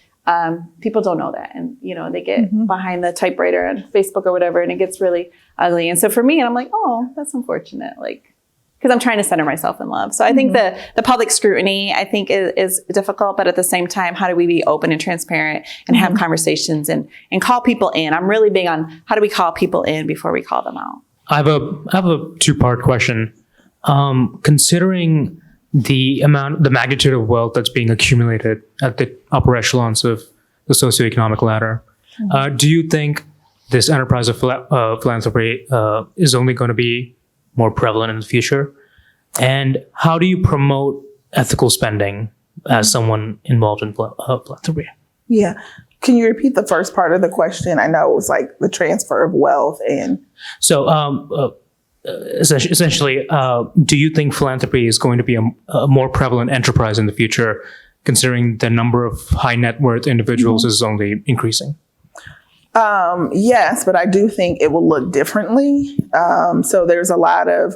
people don't know that. And, they get behind the typewriter on Facebook or whatever, and it gets really ugly. And so for me, and I'm like, oh, that's unfortunate. Because I'm trying to center myself in love. So I think the public scrutiny, I think, is difficult, but at the same time, how do we be open and transparent and have conversations and call people in? I'm really big on how do we call people in before we call them out? I have a 2-part question. Considering the magnitude of wealth that's being accumulated at the upper echelons of the socioeconomic ladder, do you think this enterprise of philanthropy is only going to be more prevalent in the future? And how do you promote ethical spending as someone involved in philanthropy? Yeah. Can you repeat the first part of the question? I know it was like the transfer of wealth and... So essentially, do you think philanthropy is going to be a more prevalent enterprise in the future, considering the number of high net worth individuals is only increasing? Yes, but I do think it will look differently. So there's a lot of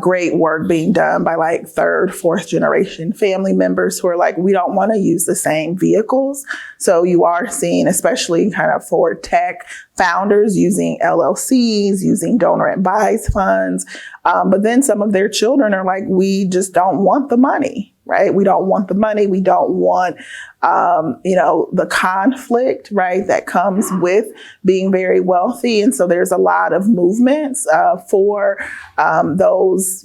great work being done by like 3rd, 4th generation family members who are like, we don't want to use the same vehicles. So you are seeing, especially kind of for tech founders, using LLCs, using donor advised funds. But then some of their children are like, we just don't want the money, right? We don't want the money. We don't want, the conflict, right, that comes with being very wealthy. And so there's a lot of movements for those,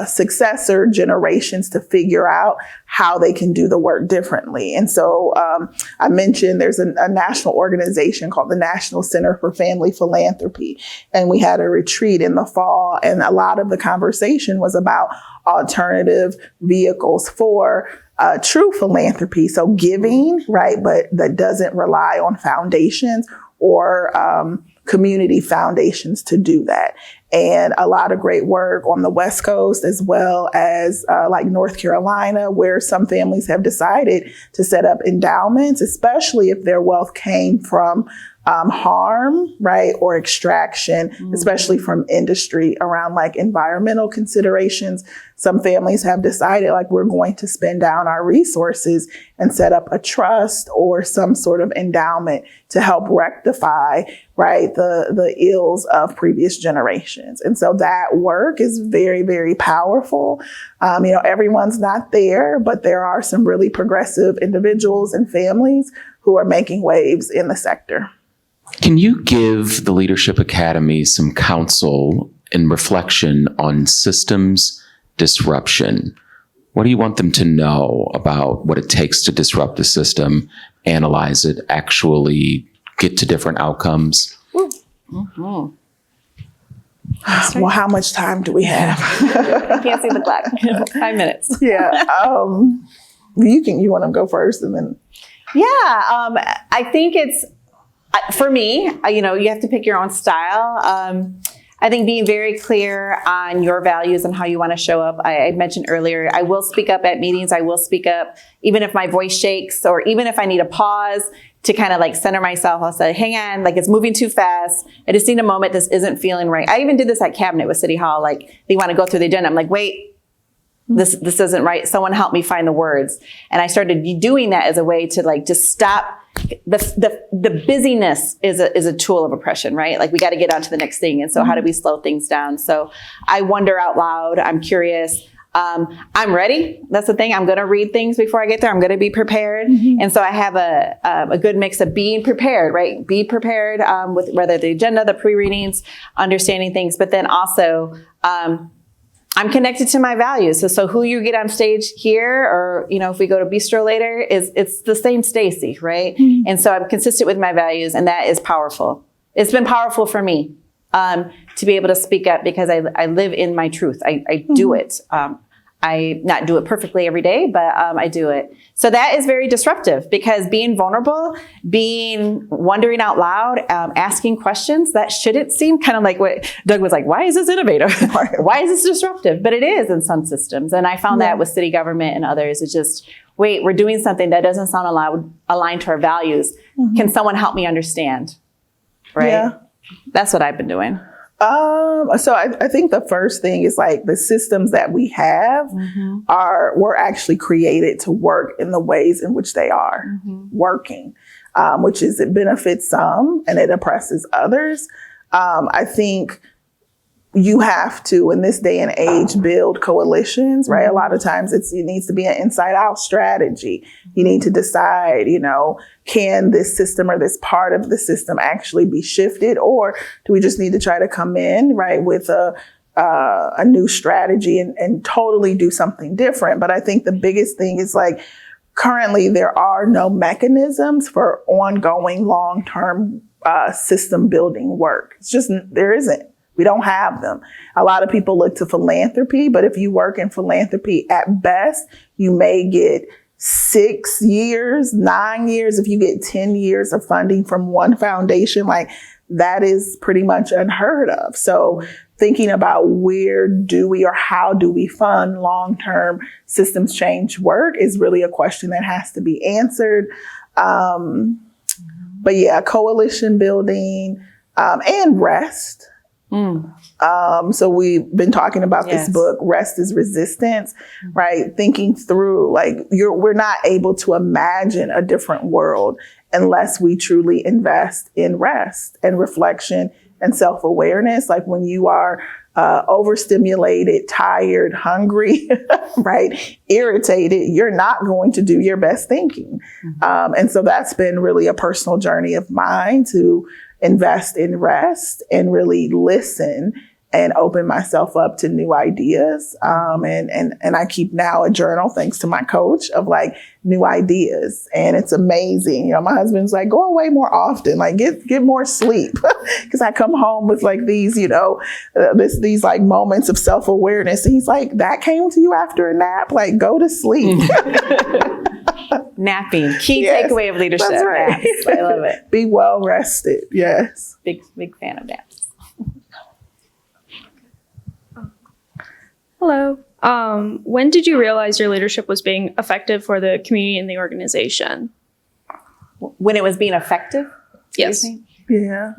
successor generations to figure out how they can do the work differently. And so I mentioned there's a national organization called the National Center for Family Philanthropy. And we had a retreat in the fall, and a lot of the conversation was about alternative vehicles for true philanthropy. So giving, right, but that doesn't rely on foundations or community foundations to do that. And a lot of great work on the West Coast, as well as like North Carolina, where some families have decided to set up endowments, especially if their wealth came from harm, right, or extraction, especially from industry around like environmental considerations. Some families have decided like we're going to spend down our resources and set up a trust or some sort of endowment to help rectify, right, the ills of previous generations. And so that work is very, very powerful. Everyone's not there, but there are some really progressive individuals and families who are making waves in the sector. Can you give the Leadership Academy some counsel and reflection on systems disruption? What do you want them to know about what it takes to disrupt the system, analyze it, actually get to different outcomes? Well, how much time do we have? I can't see the clock. 5 minutes. Yeah. You want to go first and then? Yeah. I think it's, for me, you have to pick your own style. I think being very clear on your values and how you want to show up. I mentioned earlier, I will speak up at meetings. I will speak up even if my voice shakes, or even if I need a pause to kind of like center myself. I'll say, hang on, like it's moving too fast. I just need a moment. This isn't feeling right. I even did this at Cabinet with City Hall. Like they want to go through the agenda. I'm like, wait, this isn't right. Someone help me find the words. And I started doing that as a way to like just stop. The busyness is a tool of oppression, right? Like we got to get on to the next thing. And so how do we slow things down? So I wonder out loud. I'm curious. I'm ready. That's the thing. I'm going to read things before I get there. I'm going to be prepared. And so I have a good mix of being prepared, right? Be prepared with whether the agenda, the pre-readings, understanding things, but then also I'm connected to my values. So who you get on stage here, or, if we go to Bistro later, it's the same Stacy, right? And so I'm consistent with my values, and that is powerful. It's been powerful for me to be able to speak up because I live in my truth. I do it. I not do it perfectly every day, but I do it. So that is very disruptive because being vulnerable, wondering out loud, asking questions, that shouldn't seem kind of like what Doug was like, why is this innovative? Why is this disruptive? But it is in some systems. And I found that with city government and others. It's just, wait, we're doing something that doesn't sound aligned to our values. Can someone help me understand? Right? Yeah. That's what I've been doing. So I think the first thing is like the systems that we have were actually created to work in the ways in which they are working, which is it benefits some and it oppresses others. I think you have to, in this day and age, build coalitions, right? A lot of times it needs to be an inside out strategy. You need to decide, can this system or this part of the system actually be shifted? Or do we just need to try to come in, right, with a new strategy and totally do something different? But I think the biggest thing is like, currently there are no mechanisms for ongoing long-term system building work. It's just, there isn't. We don't have them. A lot of people look to philanthropy, but if you work in philanthropy, at best, you may get 6 years, 9 years. If you get 10 years of funding from one foundation, like that is pretty much unheard of. So thinking about where do we or how do we fund long-term systems change work is really a question that has to be answered. But yeah, coalition building and rest. So we've been talking about this book, Rest is Resistance, right? Thinking through, like we're not able to imagine a different world unless we truly invest in rest and reflection and self-awareness. Like when you are overstimulated, tired, hungry, right? Irritated, you're not going to do your best thinking. And so that's been really a personal journey of mine to invest in rest and really listen and open myself up to new ideas. And I keep now a journal, thanks to my coach, of like new ideas. And it's amazing. You know, my husband's like, go away more often, like get more sleep. Cause I come home with like these, you know, these like moments of self-awareness. And he's like, that came to you after a nap? Like, go to sleep. Napping, key takeaway of leadership. That's right. Naps. I love it. Be well rested. Yes. Big fan of naps. Hello. When did you realize your leadership was being effective for the community and the organization? When it was being effective? Yes. Yeah.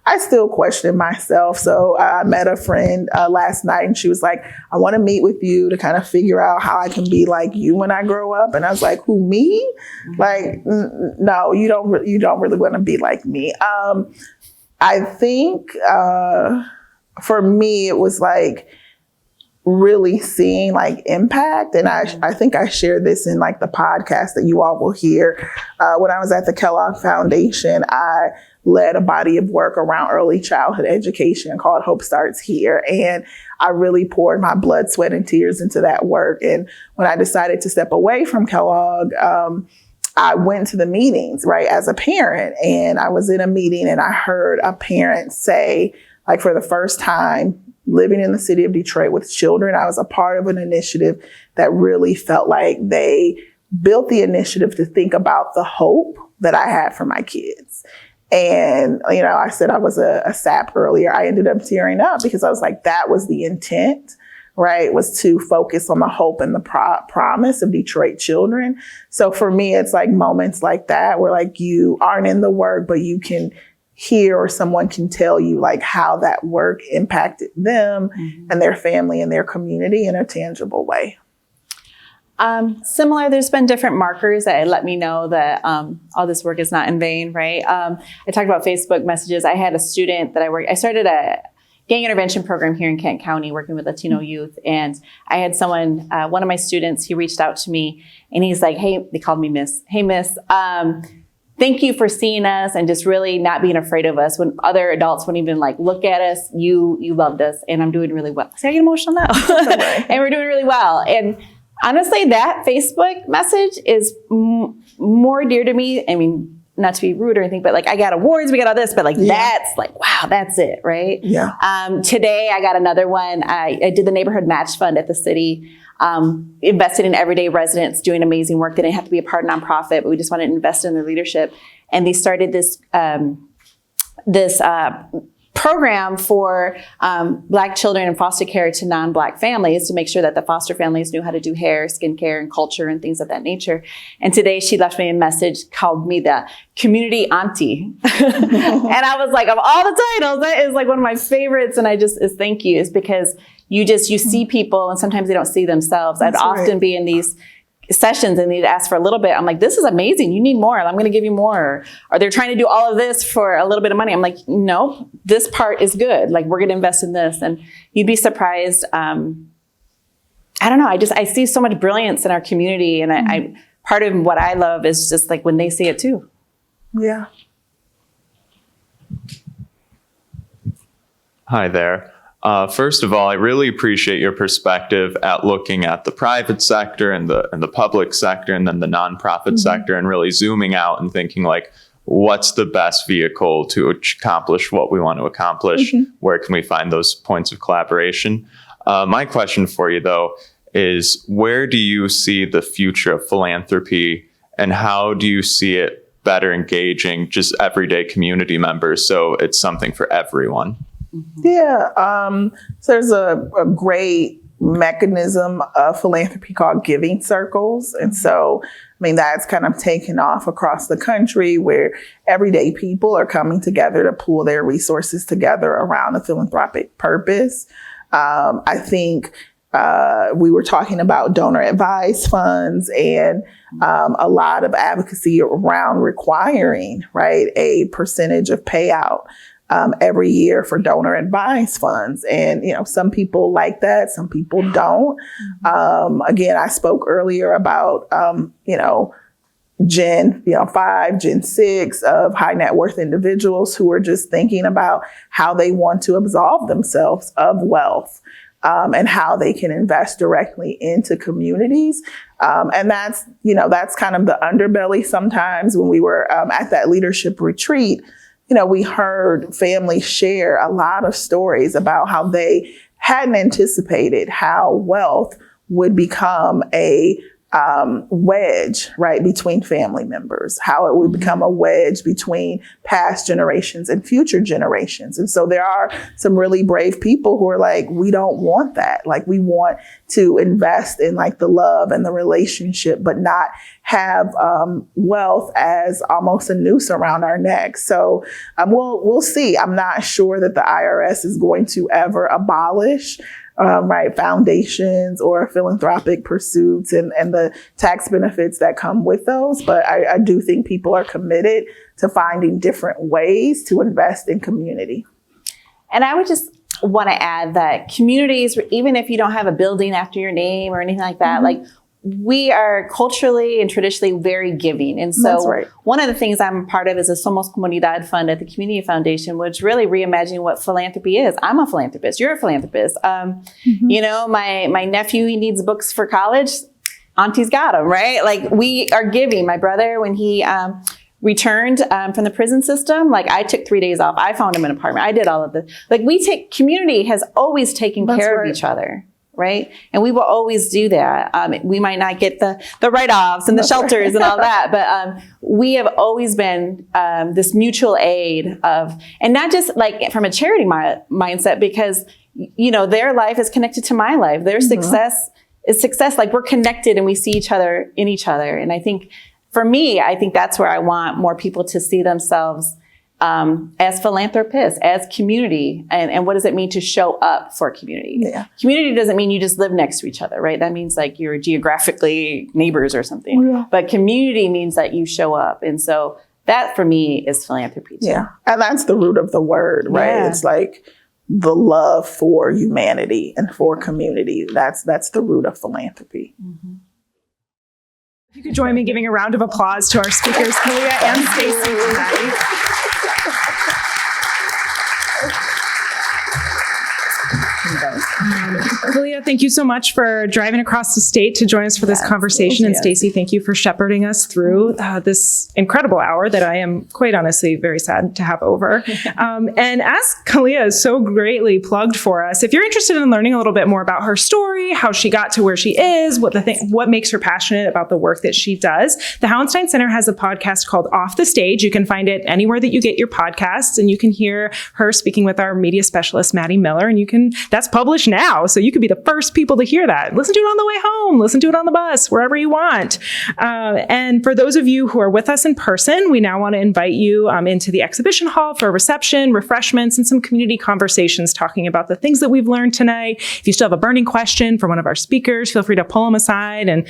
I still question myself. So I met a friend last night and she was like, I want to meet with you to kind of figure out how I can be like you when I grow up. And I was like, who, me? Like, no, you don't really want to be like me. I think for me, it was like really seeing like impact. And I think I shared this in like the podcast that you all will hear. When I was at the Kellogg Foundation, I led a body of work around early childhood education called Hope Starts Here. And I really poured my blood, sweat, and tears into that work. And when I decided to step away from Kellogg, I went to the meetings, right, as a parent. And I was in a meeting and I heard a parent say, like, for the first time, living in the city of Detroit with children, I was a part of an initiative that really felt like they built the initiative to think about the hope that I had for my kids. And, you know, I said I was a sap earlier. I ended up tearing up because I was like, that was the intent, right? Was to focus on the hope and the promise of Detroit children. So for me, it's like moments like that where like you aren't in the work, but you can hear or someone can tell you like how that work impacted them and their family and their community in a tangible way. Similar, there's been different markers that let me know that all this work is not in vain, right? I talked about Facebook messages. I had a student that I started a gang intervention program here in Kent County working with Latino youth. And I had someone, one of my students, he reached out to me and he's like, hey, they called me Miss. Hey, Miss, thank you for seeing us and just really not being afraid of us when other adults wouldn't even like look at us. You loved us and I'm doing really well. So I get emotional now. And we're doing really well. And honestly, that Facebook message is more dear to me. I mean, not to be rude or anything, but like I got awards, we got all this, but like that's like, wow, that's it, right? Yeah. Today I got another one. I did the neighborhood match fund at the city, invested in everyday residents doing amazing work. They didn't have to be a part nonprofit, but we just wanted to invest in their leadership. And they started this program for Black children in foster care to non-Black families to make sure that the foster families knew how to do hair, skincare, and culture and things of that nature. And today she left me a message, called me the community auntie. And I was like, of all the titles, that is like one of my favorites. And is thank you, is because you see people and sometimes they don't see themselves. I'd often be in these sessions and they'd ask for a little bit. I'm like, this is amazing. You need more. I'm going to give you more. Or they're trying to do all of this for a little bit of money. I'm like, no, this part is good. Like, we're going to invest in this. And you'd be surprised. I don't know. I see so much brilliance in our community. And I part of what I love is just like when they see it too. Yeah. Hi there. First of all, I really appreciate your perspective at looking at the private sector and the public sector and then the nonprofit sector and really zooming out and thinking like, what's the best vehicle to accomplish what we want to accomplish? Where can we find those points of collaboration? My question for you, though, is where do you see the future of philanthropy and how do you see it better engaging just everyday community members so it's something for everyone? Yeah. So there's a great mechanism of philanthropy called giving circles. And so, I mean, that's kind of taken off across the country where everyday people are coming together to pool their resources together around a philanthropic purpose. I think we were talking about donor advised funds and a lot of advocacy around requiring, right, a percentage of payout every year for donor advised funds. And, you know, some people like that, some people don't. Again, I spoke earlier about, you know, Gen 5, Gen 6 of high net worth individuals who are just thinking about how they want to absolve themselves of wealth. And how they can invest directly into communities. And that's kind of the underbelly sometimes when we were at that leadership retreat. We heard families share a lot of stories about how they hadn't anticipated how wealth would become a wedge, right, between family members, how it would become a wedge between past generations and future generations. And so there are some really brave people who are like, we don't want that. Like, we want to invest in like the love and the relationship, but not have wealth as almost a noose around our neck. So we'll see. I'm not sure that the IRS is going to ever abolish foundations or philanthropic pursuits and the tax benefits that come with those. But I do think people are committed to finding different ways to invest in community. And I would just want to add that communities, even if you don't have a building after your name or anything like that, like, we are culturally and traditionally very giving. And so one of the things I'm a part of is a Somos Comunidad Fund at the Community Foundation, which really reimagining what philanthropy is. I'm a philanthropist. You're a philanthropist. My nephew, he needs books for college. Auntie's got them, right? Like, we are giving. My brother, when he returned from the prison system, like, I took 3 days off. I found him an apartment. I did all of this. Like, community has always taken care of each other. Right. And we will always do that. We might not get the write-offs and the shelters and all that, but we have always been this mutual aid of, and not just like from a charity mindset, because, their life is connected to my life. Their success is success. Like, we're connected and we see each other in each other. And I think for me, that's where I want more people to see themselves as philanthropists, as community, and what does it mean to show up for community? Yeah. Community doesn't mean you just live next to each other, right? That means like you're geographically neighbors or something. Yeah. But community means that you show up. And so that for me is philanthropy too. Yeah. And that's the root of the word, right? Yeah. It's like the love for humanity and for community. That's the root of philanthropy. Mm-hmm. If you could join me in giving a round of applause to our speakers, Khalilah and Stacy tonight. Khalilah, thank you so much for driving across the state to join us for this conversation. And Stacy, thank you for shepherding us through this incredible hour that I am quite honestly very sad to have over. And as Khalilah is so greatly plugged for us, if you're interested in learning a little bit more about her story, how she got to where she is, what makes her passionate about the work that she does, the Hauenstein Center has a podcast called Off the Stage. You can find it anywhere that you get your podcasts, and you can hear her speaking with our media specialist, Maddie Miller, and that's published now. So you could be the first people to hear that. Listen to it on the way home, listen to it on the bus, wherever you want. And for those of you who are with us in person, we now want to invite you into the exhibition hall for a reception, refreshments, and some community conversations talking about the things that we've learned tonight. If you still have a burning question for one of our speakers, feel free to pull them aside and,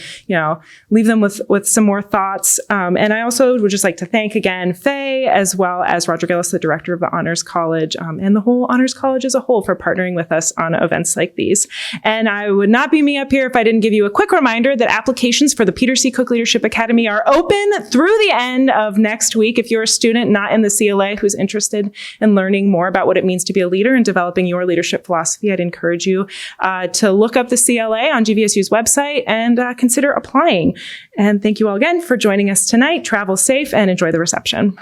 leave them with some more thoughts. And I also would just like to thank again Faye, as well as Roger Gillis, the director of the Honors College, and the whole Honors College as a whole for partnering with us on events like these. And I would not be me up here if I didn't give you a quick reminder that applications for the Peter C. Cook Leadership Academy are open through the end of next week. If you're a student not in the CLA who's interested in learning more about what it means to be a leader and developing your leadership philosophy, I'd encourage you to look up the CLA on GVSU's website and consider applying. And thank you all again for joining us tonight. Travel safe and enjoy the reception.